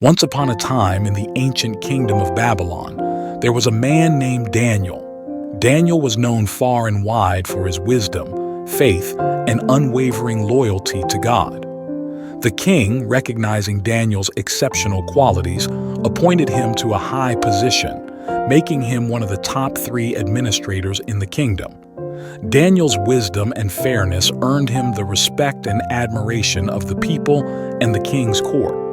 Once upon a time in the ancient kingdom of Babylon, there was a man named Daniel. Daniel was known far and wide for his wisdom, faith, and unwavering loyalty to God. The king, recognizing Daniel's exceptional qualities, appointed him to a high position, making him one of the top 3 administrators in the kingdom. Daniel's wisdom and fairness earned him the respect and admiration of the people and the king's court.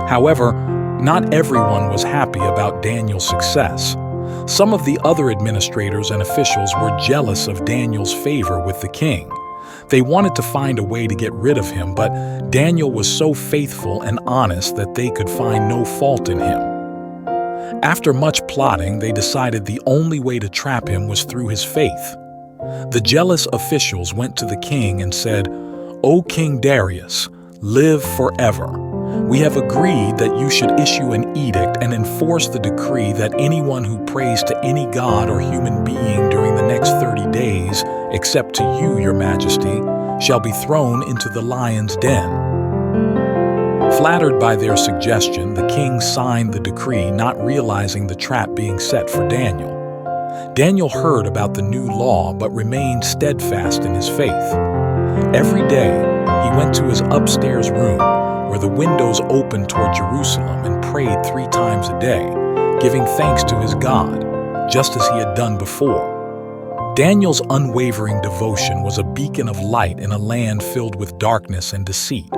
However, not everyone was happy about Daniel's success. Some of the other administrators and officials were jealous of Daniel's favor with the king. They wanted to find a way to get rid of him, but Daniel was so faithful and honest that they could find no fault in him. After much plotting, they decided the only way to trap him was through his faith. The jealous officials went to the king and said, "O King Darius, live forever. We have agreed that you should issue an edict and enforce the decree that anyone who prays to any god or human being during the next 30 days, except to you, your majesty, shall be thrown into the lion's den." Flattered by their suggestion, the king signed the decree, not realizing the trap being set for Daniel. Daniel heard about the new law but remained steadfast in his faith. Every day, he went to his upstairs room, where the windows opened toward Jerusalem, and prayed 3 times a day, giving thanks to his God, just as he had done before. Daniel's unwavering devotion was a beacon of light in a land filled with darkness and deceit.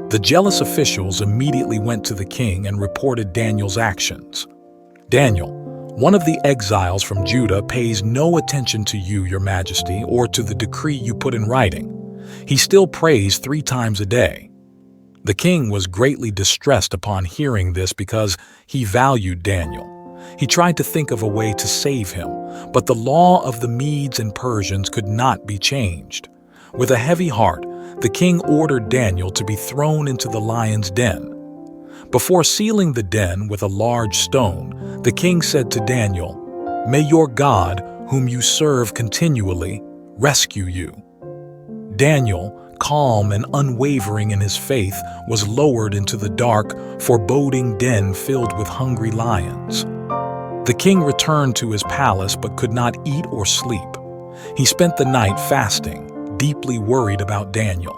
The jealous officials immediately went to the king and reported Daniel's actions. "Daniel, one of the exiles from Judah, pays no attention to you, your majesty, or to the decree you put in writing. He still prays 3 times a day." The king was greatly distressed upon hearing this because he valued Daniel. He tried to think of a way to save him, but the law of the Medes and Persians could not be changed. With a heavy heart, the king ordered Daniel to be thrown into the lion's den. Before sealing the den with a large stone, the king said to Daniel, "May your God, whom you serve continually, rescue you." Daniel, calm and unwavering in his faith, was lowered into the dark, foreboding den filled with hungry lions. The king returned to his palace but could not eat or sleep. He spent the night fasting, deeply worried about Daniel.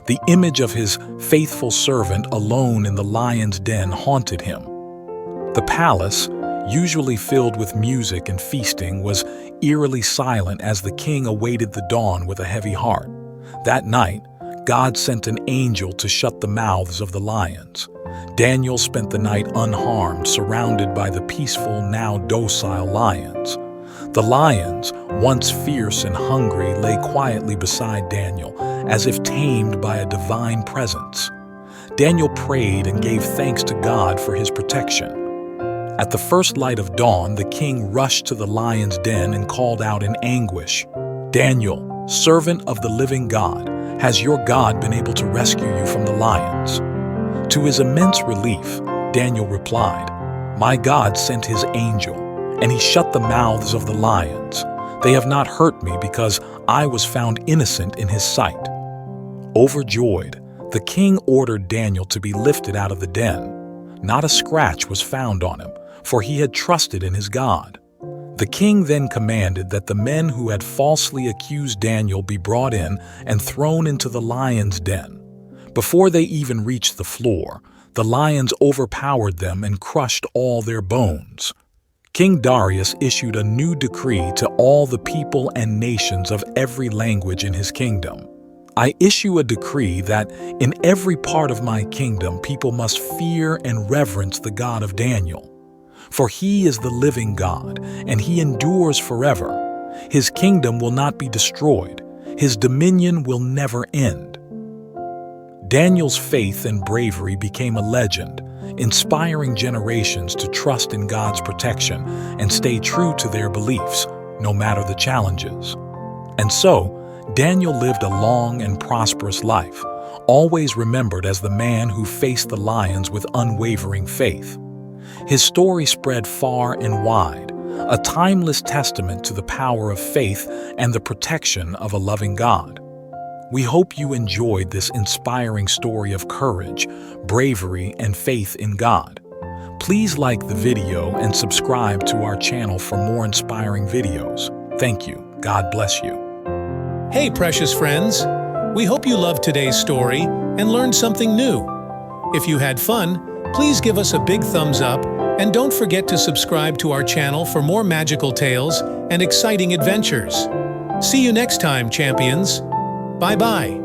The image of his faithful servant alone in the lion's den haunted him. The palace, usually filled with music and feasting, was eerily silent as the king awaited the dawn with a heavy heart. That night, God sent an angel to shut the mouths of the lions. Daniel spent the night unharmed, surrounded by the peaceful, now docile lions. The lions, once fierce and hungry, lay quietly beside Daniel, as if tamed by a divine presence. Daniel prayed and gave thanks to God for his protection. At the first light of dawn, the king rushed to the lion's den and called out in anguish, "Daniel, servant of the living God, has your God been able to rescue you from the lions?" To his immense relief, Daniel replied, "My God sent his angel, and he shut the mouths of the lions. They have not hurt me because I was found innocent in his sight." Overjoyed, the king ordered Daniel to be lifted out of the den. Not a scratch was found on him, for he had trusted in his God. The king then commanded that the men who had falsely accused Daniel be brought in and thrown into the lion's den. Before they even reached the floor, the lions overpowered them and crushed all their bones. King Darius issued a new decree to all the people and nations of every language in his kingdom. "I issue a decree that in every part of my kingdom people must fear and reverence the God of Daniel. For he is the living God, and he endures forever. His kingdom will not be destroyed. His dominion will never end." Daniel's faith and bravery became a legend, inspiring generations to trust in God's protection and stay true to their beliefs, no matter the challenges. And so, Daniel lived a long and prosperous life, always remembered as the man who faced the lions with unwavering faith. His story spread far and wide, a timeless testament to the power of faith and the protection of a loving God. We hope you enjoyed this inspiring story of courage, bravery, and faith in God. Please like the video and subscribe to our channel for more inspiring videos. Thank you. God bless you. Hey, precious friends! We hope you loved today's story and learned something new. If you had fun, please give us a big thumbs up and don't forget to subscribe to our channel for more magical tales and exciting adventures. See you next time, champions. Bye-bye.